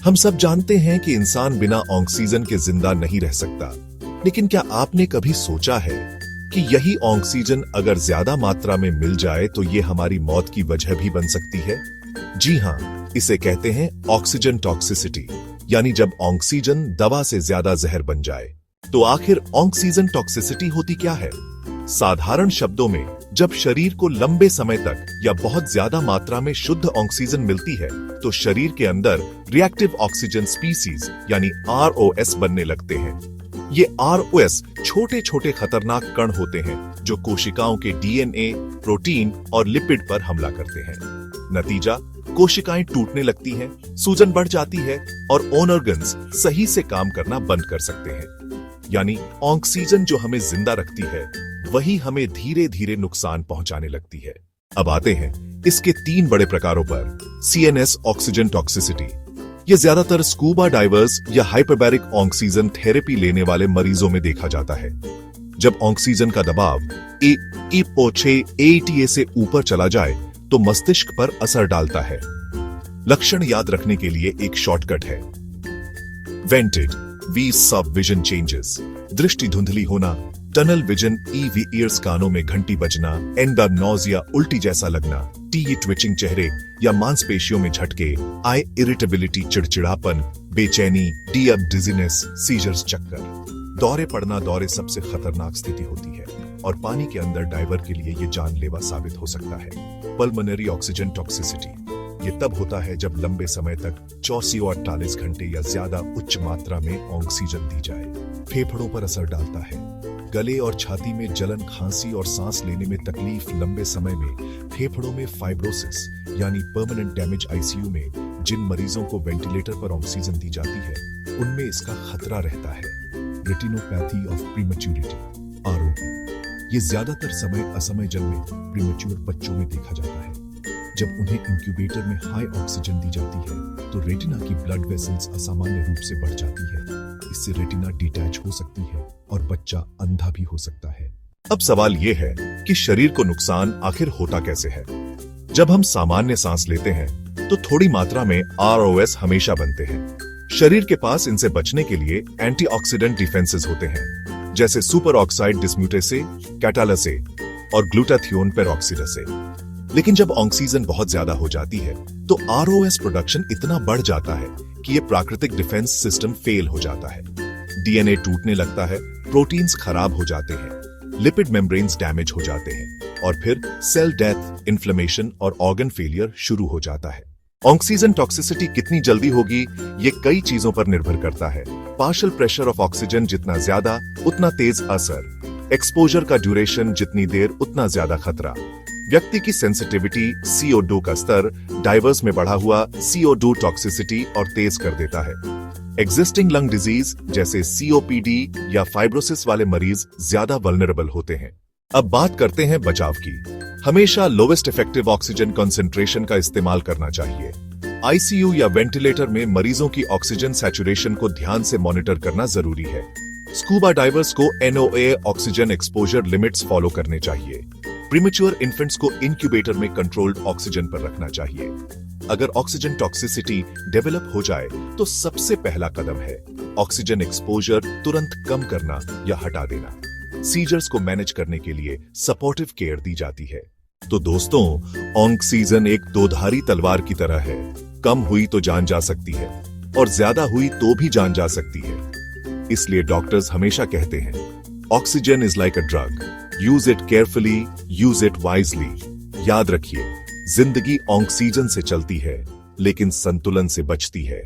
हम सब जानते हैं कि इंसान बिना ऑक्सीजन के जिंदा नहीं रह सकता, लेकिन क्या आपने कभी सोचा है कि यही ऑक्सीजन अगर ज्यादा मात्रा में मिल जाए तो ये हमारी मौत की वजह भी बन सकती है? जी हाँ, इसे कहते हैं ऑक्सीजन टॉक्सिसिटी, यानी जब ऑक्सीजन दवा से ज्यादा जहर बन जाए। तो आखिर ऑक्सीजन टॉक्सिसिटी होती क्या है? साधारण शब्दों में, जब शरीर को लंबे समय तक या बहुत ज्यादा मात्रा में शुद्ध ऑक्सीजन मिलती है तो शरीर के अंदर रिएक्टिव ऑक्सीजन स्पीसीज यानी ROS बनने लगते हैं। ये ROS छोटे छोटे खतरनाक कण होते हैं जो कोशिकाओं के DNA, प्रोटीन और लिपिड पर हमला करते हैं। नतीजा, कोशिकाएं टूटने लगती हैं, सूजन बढ़ जाती है और ऑर्गन्स सही से काम करना बंद कर सकते हैं। यानी ऑक्सीजन जो हमें जिंदा रखती है वही हमें धीरे धीरे नुकसान पहुंचाने लगती है। अब आते हैं इसके 3 बड़े प्रकारों पर। CNS ऑक्सीजन टॉक्सिसिटी, यह ज्यादातर स्कूबा डाइवर्स या हाइपरबैरिक ऑक्सीजन थेरेपी लेने वाले मरीजों में देखा जाता है। जब ऑक्सीजन का दबाव EPO6 ATA से ऊपर चला जाए तो मस्तिष्क पर असर डालता है। लक्षण याद रखने के लिए एक शॉर्टकट है। वेंटेड V सब विजन चेंजेस, दृष्टि धुंधली होना, टनल विजन EV ईयर्स, कानों में घंटी बजना, एंडा नोजिया, उल्टी जैसा लगना, टी ट्विचिंग चेहरे या मांसपेशियों में झटके, आई इरिटेबिलिटी, चिड़चिड़ापन, बेचैनी, डी अब डिजीनेस, सीजर्स, चक्कर। दौरे पड़ना दौरे सबसे खतरनाक स्थिति होती है और पानी के अंदर डाइवर के लिए ये जानलेवा साबित हो सकता है। पल्मोनरी ऑक्सीजन टॉक्सिसिटी, ये तब होता है जब लंबे समय तक 48 घंटे या ज्यादा उच्च मात्रा में ऑक्सीजन दी जाए। फेफड़ों पर असर डालता है, गले और छाती में जलन, खांसी और सांस लेने में तकलीफ, लंबे समय में फेफड़ों में फाइब्रोसिस यानी परमानेंट डैमेज। ICU में जिन मरीजों को वेंटिलेटर पर ऑक्सीजन दी जाती है उनमें इसका खतरा रहता है। रेटिनोपैथी ऑफ प्रीमेच्योरिटी ROP, ये ज्यादातर समय असमय जन्मे प्रीमेच्योर बच्चों में देखा जाता है। जब उन्हें इंक्यूबेटर में हाई ऑक्सीजन दी जाती है तो रेटिना की ब्लड वेसल्स असामान्य रूप से बढ़ जाती है। इससे रेटिना डिटैच हो सकती है और बच्चा अंधा भी हो सकता है। अब सवाल यह है कि शरीर को नुकसान आखिर होता कैसे है? जब हम सामान्य सांस लेते हैं तो थोड़ी मात्रा में ROS हमेशा बनते हैं। शरीर के पास इनसे बचने के लिए एंटीऑक्सीडेंट डिफेंसेस होते हैं, जैसे सुपर ऑक्साइड डिस्म्यूटेसे, कैटालसे और ग्लूटाथियोन पेरोक्सिडेसे। लेकिन जब ऑक्सीजन बहुत ज्यादा हो जाती है तो ROS प्रोडक्शन इतना बढ़ जाता है कि ये प्राकृतिक डिफेंस सिस्टम फेल हो जाता है। DNA टूटने लगता है, प्रोटीन्स खराब हो जाते हैं, लिपिड मेम्ब्रेन्स डैमेज हो जाते हैं और फिर सेल डेथ, इन्फ्लेमेशन और ऑर्गन फेलियर शुरू हो जाता है। ऑक्सीजन टॉक्सिसिटी कितनी जल्दी होगी ये कई चीजों पर निर्भर करता है। पार्शियल प्रेशर ऑफ ऑक्सीजन जितना ज्यादा उतना तेज असर, एक्सपोजर का ड्यूरेशन जितनी देर उतना ज्यादा खतरा, व्यक्ति की सेंसिटिविटी, CO2 का स्तर, डाइवर्स में बढ़ा हुआ CO2 टॉक्सिसिटी और तेज कर देता है। एग्जिस्टिंग लंग डिजीज जैसे COPD या फाइब्रोसिस वाले मरीज ज्यादा वल्नरेबल होते हैं। अब बात करते हैं बचाव की। हमेशा लोवेस्ट इफेक्टिव ऑक्सीजन कंसंट्रेशन का इस्तेमाल करना चाहिए। ICU या वेंटिलेटर में मरीजों की ऑक्सीजन सैचुरेशन को ध्यान से मॉनिटर करना जरूरी है। स्कूबा डाइवर्स को NOA oxygen exposure limits follow करने चाहिए। प्रीमेच्योर इन्फेंट्स को इंक्यूबेटर में कंट्रोल्ड ऑक्सीजन पर रखना चाहिए। अगर ऑक्सीजन टॉक्सिसिटी डेवलप हो जाए तो सबसे पहला कदम है ऑक्सीजन एक्सपोजर तुरंत कम करना या हटा देना। सीजर्स को मैनेज करने के लिए सपोर्टिव केयर दी जाती है। तो दोस्तों, ऑक्सीजन एक दोधारी तलवार की तरह है। कम हुई तो जान जा सकती है और ज्यादा हुई तो भी जान जा सकती है। इसलिए डॉक्टर्स हमेशा कहते हैं oxygen is like a drug, use it carefully, use it wisely. याद रखिए, जिंदगी ऑक्सीजन से चलती है लेकिन संतुलन से बचती है।